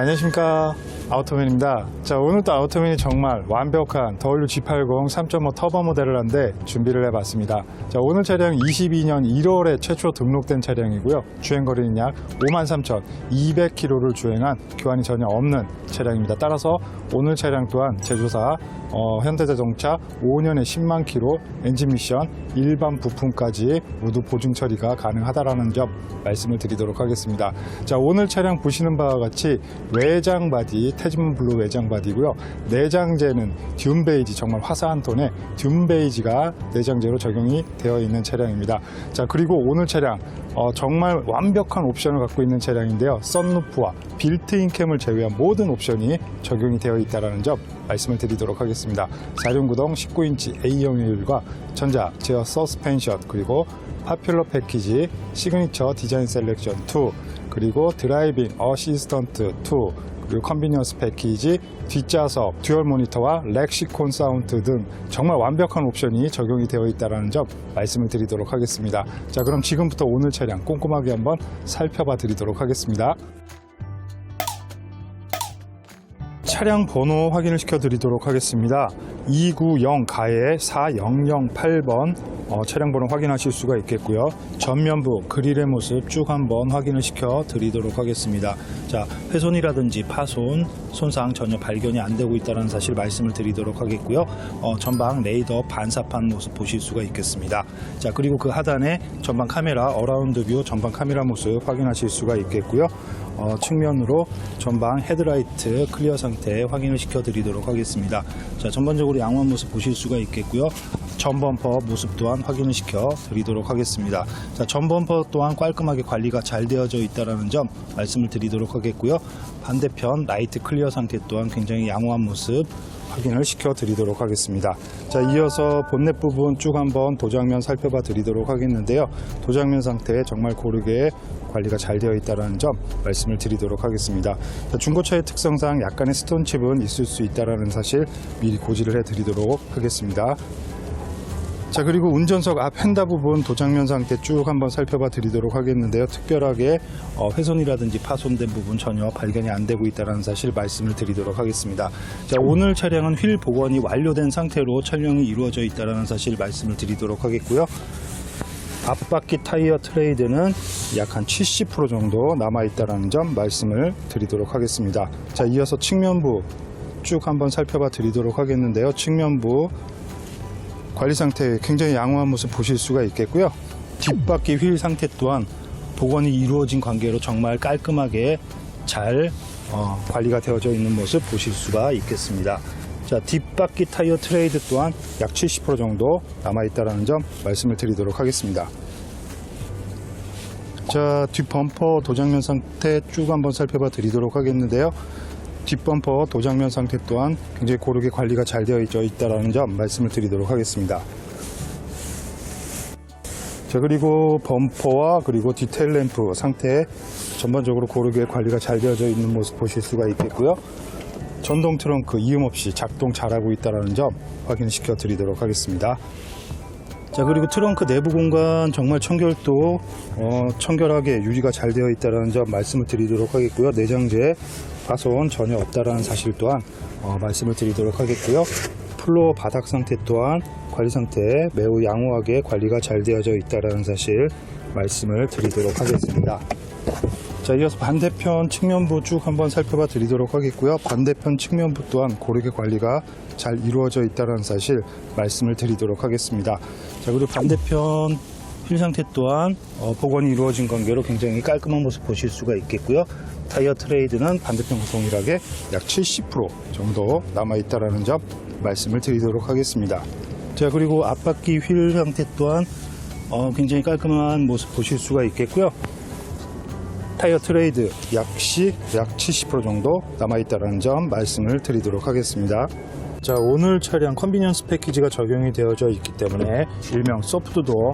안녕하십니까, 아우터맨입니다. 자, 오늘도 아우터맨이 정말 완벽한 WG80 3.5 터보 모델을 한데 준비를 해봤습니다. 자, 오늘 차량 22년 1월에 최초 등록된 차량이고요. 주행거리는 약 53,200km를 주행한 교환이 전혀 없는 차량입니다. 따라서 오늘 차량 또한 제조사 현대자동차 5년에 10만 km 엔진 미션 일반 부품까지 모두 보증 처리가 가능하다라는 점 말씀을 드리도록 하겠습니다. 자, 오늘 차량 보시는 바와 같이 외장 바디 태지문 블루 외장 바디고요. 내장재는 듄 베이지, 정말 화사한 톤의 듄 베이지가 내장재로 적용이 되어 있는 차량입니다. 자, 그리고 오늘 차량 정말 완벽한 옵션을 갖고 있는 차량인데요. 썬루프와 빌트인 캠을 제외한 모든 옵션이 적용이 되어 있다는 점 말씀을 드리도록 하겠습니다. 4륜구동 19인치 A형 휠과 전자 제어 서스펜션, 그리고 파퓰러 패키지 시그니처 디자인 셀렉션 2, 그리고 드라이빙 어시스턴트 2, 그리고 컨비니언스 패키지, 뒷좌석, 듀얼 모니터와 렉시콘 사운드 등 정말 완벽한 옵션이 적용이 되어 있다는 점 말씀을 드리도록 하겠습니다. 자, 그럼 지금부터 오늘 차량 꼼꼼하게 한번 살펴봐 드리도록 하겠습니다. 차량 번호 확인을 시켜 드리도록 하겠습니다. 290 가에 4008번 차량 번호 확인하실 수가 있겠고요. 전면부 그릴의 모습 쭉 한번 확인을 시켜 드리도록 하겠습니다. 자, 훼손이라든지 파손, 손상 전혀 발견이 안 되고 있다는 사실 말씀을 드리도록 하겠고요. 전방 레이더 반사판 모습 보실 수가 있겠습니다. 자, 그리고 그 하단에 전방 카메라 어라운드 뷰 전방 카메라 모습 확인하실 수가 있겠고요. 측면으로 전방 헤드라이트 클리어 상태 확인을 시켜 드리도록 하겠습니다. 자, 전반적으로 양호한 모습 보실 수가 있겠고요. 전범퍼 모습 또한 확인을 시켜 드리도록 하겠습니다. 자, 전범퍼 또한 깔끔하게 관리가 잘 되어져 있다는 점 말씀을 드리도록 하겠고요. 반대편 라이트 클리어 상태 또한 굉장히 양호한 모습 확인을 시켜 드리도록 하겠습니다. 자, 이어서 본넷 부분 쭉 한번 도장면 살펴봐 드리도록 하겠는데요. 도장면 상태 정말 고르게 관리가 잘 되어 있다는 점 말씀을 드리도록 하겠습니다. 자, 중고차의 특성상 약간의 스톤칩은 있을 수 있다는 사실 미리 고지를 해 드리도록 하겠습니다. 자, 그리고 운전석 앞 휀다 부분 도장면 상태 쭉 한번 살펴봐 드리도록 하겠는데요. 특별하게 훼손이라든지 파손된 부분 전혀 발견이 안 되고 있다는 사실 말씀을 드리도록 하겠습니다. 자, 오늘 차량은 휠 복원이 완료된 상태로 촬영이 이루어져 있다는 사실 말씀을 드리도록 하겠고요. 앞바퀴 타이어 트레이드는 약 한 70% 정도 남아있다는 점 말씀을 드리도록 하겠습니다. 자, 이어서 측면부 쭉 한번 살펴봐 드리도록 하겠는데요. 측면부 관리 상태 굉장히 양호한 모습 보실 수가 있겠고요. 뒷바퀴 휠 상태 또한 복원이 이루어진 관계로 정말 깔끔하게 잘 관리가 되어져 있는 모습 보실 수가 있겠습니다. 자, 뒷바퀴 타이어 트레이드 또한 약 70% 정도 남아있다는 점 말씀을 드리도록 하겠습니다. 자, 뒷범퍼 도장면 상태 쭉 한번 살펴봐 드리도록 하겠는데요. 뒷범퍼 도장면 상태 또한 굉장히 고르게 관리가 잘 되어 있다는 점 말씀을 드리도록 하겠습니다. 자, 그리고 범퍼와 그리고 디테일 램프 상태 전반적으로 고르게 관리가 잘 되어져 있는 모습 보실 수가 있겠고요. 전동 트렁크 이음 없이 작동 잘하고 있다는 점 확인시켜 드리도록 하겠습니다. 자, 그리고 트렁크 내부 공간 정말 청결도 청결하게 유지가 잘 되어 있다는 점 말씀을 드리도록 하겠고요. 내장재 파손 전혀 없다라는 사실 또한 말씀을 드리도록 하겠고요. 플로어 바닥 상태 또한 관리 상태 매우 양호하게 관리가 잘 되어져 있다라는 사실 말씀을 드리도록 하겠습니다. 자, 이어서 반대편 측면부 쭉 한번 살펴봐 드리도록 하겠고요. 반대편 측면부 또한 고르게 관리가 잘 이루어져 있다는 사실 말씀을 드리도록 하겠습니다. 자, 그리고 반대편 휠 상태 또한 복원이 이루어진 관계로 굉장히 깔끔한 모습 보실 수가 있겠고요. 타이어 트레이드는 반대편과 동일하게 약 70% 정도 남아있다는 점 말씀을 드리도록 하겠습니다. 자, 그리고 앞바퀴 휠 상태 또한 굉장히 깔끔한 모습 보실 수가 있겠고요. 타이어 트레이드 역시 약 70% 정도 남아있다는 점 말씀을 드리도록 하겠습니다. 자, 오늘 차량 컨비니언스 패키지가 적용이 되어져 있기 때문에 일명 소프트도어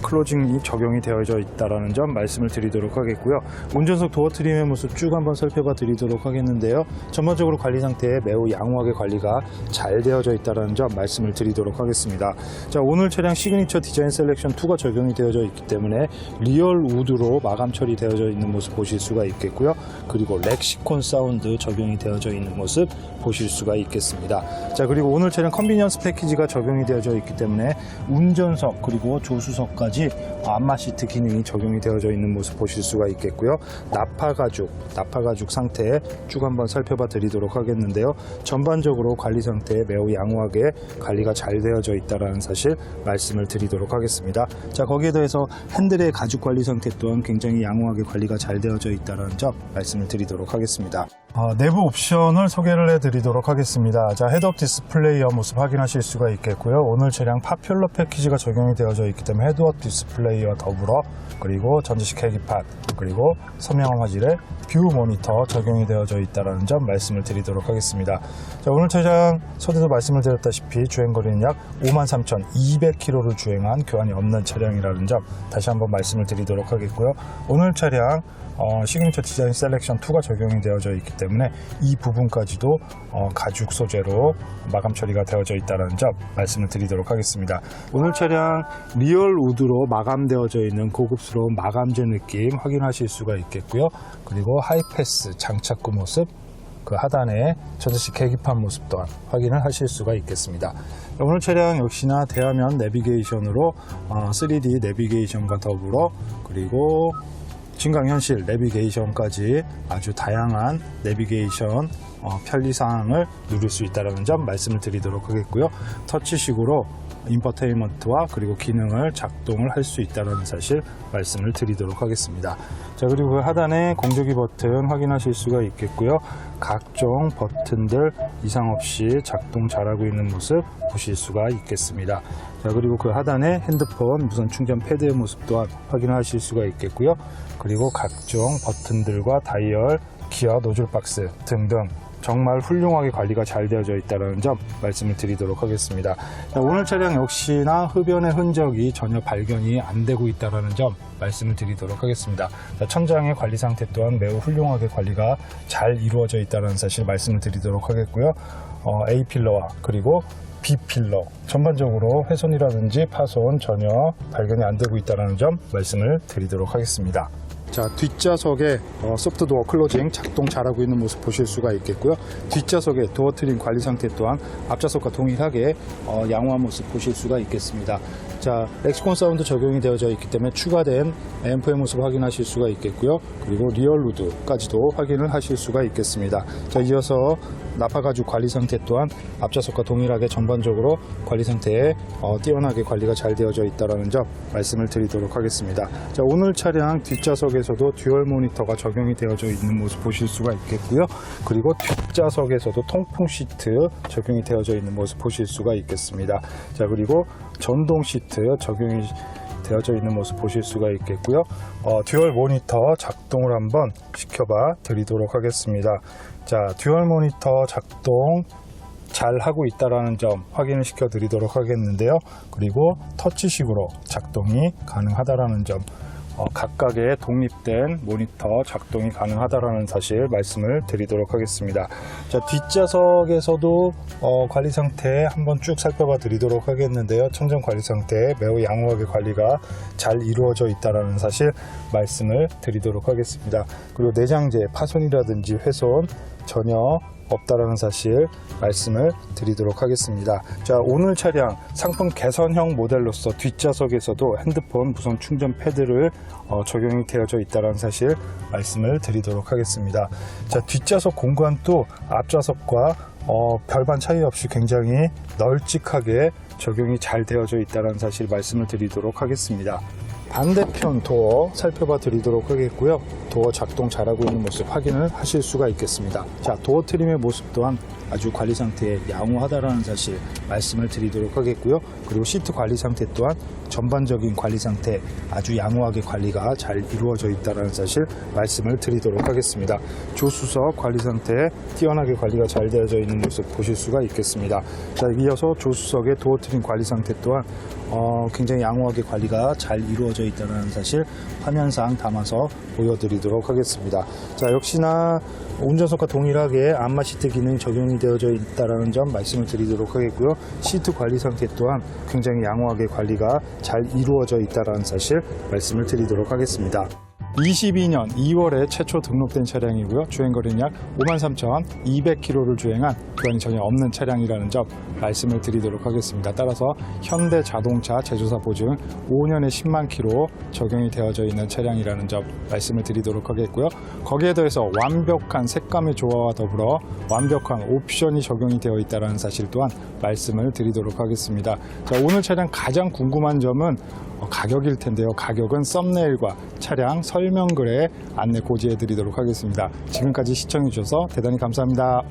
클로징이 적용이 되어져 있다는 점 말씀을 드리도록 하겠고요. 운전석 도어 트림의 모습 쭉 한번 살펴봐 드리도록 하겠는데요. 전반적으로 관리 상태에 매우 양호하게 관리가 잘 되어져 있다는 점 말씀을 드리도록 하겠습니다. 자, 오늘 차량 시그니처 디자인 셀렉션 2가 적용이 되어져 있기 때문에 리얼 우드로 마감 처리되어져 있는 모습 보실 수가 있겠고요. 그리고 렉시콘 사운드 적용이 되어져 있는 모습 보실 수가 있겠습니다. 자, 그리고 오늘 차량 컨비니언스 패키지가 적용이 되어져 있기 때문에 운전석 그리고 조수석까지 안마 시트 기능이 적용이 되어져 있는 모습 보실 수가 있겠고요. 나파 가죽 상태 쭉 한번 살펴봐 드리도록 하겠는데요. 전반적으로 관리 상태에 매우 양호하게 관리가 잘 되어져 있다는 사실 말씀을 드리도록 하겠습니다. 자, 거기에 더해서 핸들의 가죽 관리 상태 또한 굉장히 양호하게 관리가 잘 되어져 있다는 점 말씀을 드리도록 하겠습니다. 내부 옵션을 소개를 해드리도록 하겠습니다. 자, 헤드업 디스플레이어 모습 확인하실 수가 있겠고요. 오늘 차량 파퓰러 패키지가 적용이 되어져 있기 때문에 헤드업 디스플레이어 더불어 그리고 전자식 계기판 그리고 선명한 화질의 뷰 모니터 적용이 되어져 있다는 점 말씀을 드리도록 하겠습니다. 자, 오늘 차량 서두에도 말씀을 드렸다시피 주행거리는 약 53,200km를 주행한 교환이 없는 차량이라는 점 다시 한번 말씀을 드리도록 하겠고요. 오늘 차량 시그니처 디자인 셀렉션 2가 적용이 되어져 있기 때문에 이 부분까지도 가죽 소재로 마감 처리가 되어져 있다는 점 말씀을 드리도록 하겠습니다. 오늘 차량 리얼 우드로 마감되어져 있는 고급스러운 마감재 느낌 확인하실 수가 있겠고요. 그리고 하이패스 장착구 모습 그 하단에 전자식 계기판 모습 또한 확인을 하실 수가 있겠습니다. 오늘 차량 역시나 대화면 내비게이션으로 3D 내비게이션과 더불어 그리고 진강현실 내비게이션까지 아주 다양한 내비게이션 편리사항을 누릴 수 있다는 점 말씀을 드리도록 하겠고요. 터치식으로 인포테인먼트와 그리고 기능을 작동을 할 수 있다는 사실 말씀을 드리도록 하겠습니다. 자, 그리고 그 하단에 공조기 버튼 확인하실 수가 있겠고요. 각종 버튼들 이상 없이 작동 잘하고 있는 모습 보실 수가 있겠습니다. 자, 그리고 그 하단에 핸드폰 무선 충전 패드의 모습 또한 확인하실 수가 있겠고요. 그리고 각종 버튼들과 다이얼, 기어 노즐 박스 등등 정말 훌륭하게 관리가 잘 되어져 있다는 점 말씀을 드리도록 하겠습니다. 자, 오늘 차량 역시나 흡연의 흔적이 전혀 발견이 안 되고 있다는 점 말씀을 드리도록 하겠습니다. 자, 천장의 관리 상태 또한 매우 훌륭하게 관리가 잘 이루어져 있다는 사실 말씀을 드리도록 하겠고요. A 필러와 그리고 B 필러 전반적으로 훼손이라든지 파손 전혀 발견이 안 되고 있다는 점 말씀을 드리도록 하겠습니다. 자, 뒷좌석에 소프트도어 클로징 작동 잘하고 있는 모습 보실 수가 있겠고요. 뒷좌석의 도어 트림 관리 상태 또한 앞좌석과 동일하게 양호한 모습 보실 수가 있겠습니다. 자, 렉시콘 사운드 적용이 되어져 있기 때문에 추가된 앰프의 모습 확인하실 수가 있겠고요. 그리고 리얼 우드까지도 확인을 하실 수가 있겠습니다. 자, 이어서 나파 가죽 관리 상태 또한 앞좌석과 동일하게 전반적으로 관리 상태에 뛰어나게 관리가 잘 되어져 있다는 점 말씀을 드리도록 하겠습니다. 자, 오늘 차량 뒷좌석에서도 듀얼 모니터가 적용이 되어져 있는 모습 보실 수가 있겠고요. 그리고 뒷좌석에서도 통풍 시트 적용이 되어져 있는 모습 보실 수가 있겠습니다. 자, 그리고 전동 시트 적용이 되어져 있는 모습 보실 수가 있겠고요. 듀얼 모니터 작동을 한번 시켜봐 드리도록 하겠습니다. 자, 듀얼 모니터 작동 잘 하고 있다는 점 확인을 시켜 드리도록 하겠는데요. 그리고 터치식으로 작동이 가능하다라는 점 각각의 독립된 모니터 작동이 가능하다라는 사실 말씀을 드리도록 하겠습니다. 자, 뒷좌석에서도 관리 상태 한번 쭉 살펴봐 드리도록 하겠는데요. 천장 관리 상태 매우 양호하게 관리가 잘 이루어져 있다는 사실 말씀을 드리도록 하겠습니다. 그리고 내장재 파손이라든지 훼손 전혀 없다라는 사실 말씀을 드리도록 하겠습니다. 자, 오늘 차량 상품 개선형 모델로서 뒷좌석에서도 핸드폰 무선 충전 패드를 적용이 되어져 있다는 사실 말씀을 드리도록 하겠습니다. 자, 뒷좌석 공간도 앞좌석과 별반 차이 없이 굉장히 널찍하게 적용이 잘 되어져 있다는 사실 말씀을 드리도록 하겠습니다. 반대편 도어 살펴봐 드리도록 하겠고요. 도어 작동 잘하고 있는 모습 확인을 하실 수가 있겠습니다. 자, 도어 트림의 모습 또한 아주 관리 상태에 양호하다라는 사실 말씀을 드리도록 하겠고요. 그리고 시트 관리 상태 또한 전반적인 관리 상태 아주 양호하게 관리가 잘 이루어져 있다는 사실 말씀을 드리도록 하겠습니다. 조수석 관리 상태에 뛰어나게 관리가 잘 되어져 있는 모습 보실 수가 있겠습니다. 자, 이어서 조수석의 도어 트림 관리 상태 또한 굉장히 양호하게 관리가 잘 이루어져 있다는 사실 화면상 담아서 보여드리도록 하겠습니다. 자, 역시나 운전석과 동일하게 안마 시트 기능이 적용이 되어져 있다는 점 말씀을 드리도록 하겠고요. 시트 관리 상태 또한 굉장히 양호하게 관리가 잘 이루어져 있다는 사실 말씀을 드리도록 하겠습니다. 22년 2월에 최초 등록된 차량이고요. 주행거리는 약 53,200km를 주행한 교환이 전혀 없는 차량이라는 점 말씀을 드리도록 하겠습니다. 따라서 현대자동차 제조사 보증 5년에 10만 km 적용이 되어져 있는 차량이라는 점 말씀을 드리도록 하겠고요. 거기에 더해서 완벽한 색감의 조화와 더불어 완벽한 옵션이 적용이 되어 있다는 사실 또한 말씀을 드리도록 하겠습니다. 자, 오늘 차량 가장 궁금한 점은 가격일 텐데요. 가격은 썸네일과 차량 설명글에 안내 고지해 드리도록 하겠습니다. 지금까지 시청해 주셔서 대단히 감사합니다.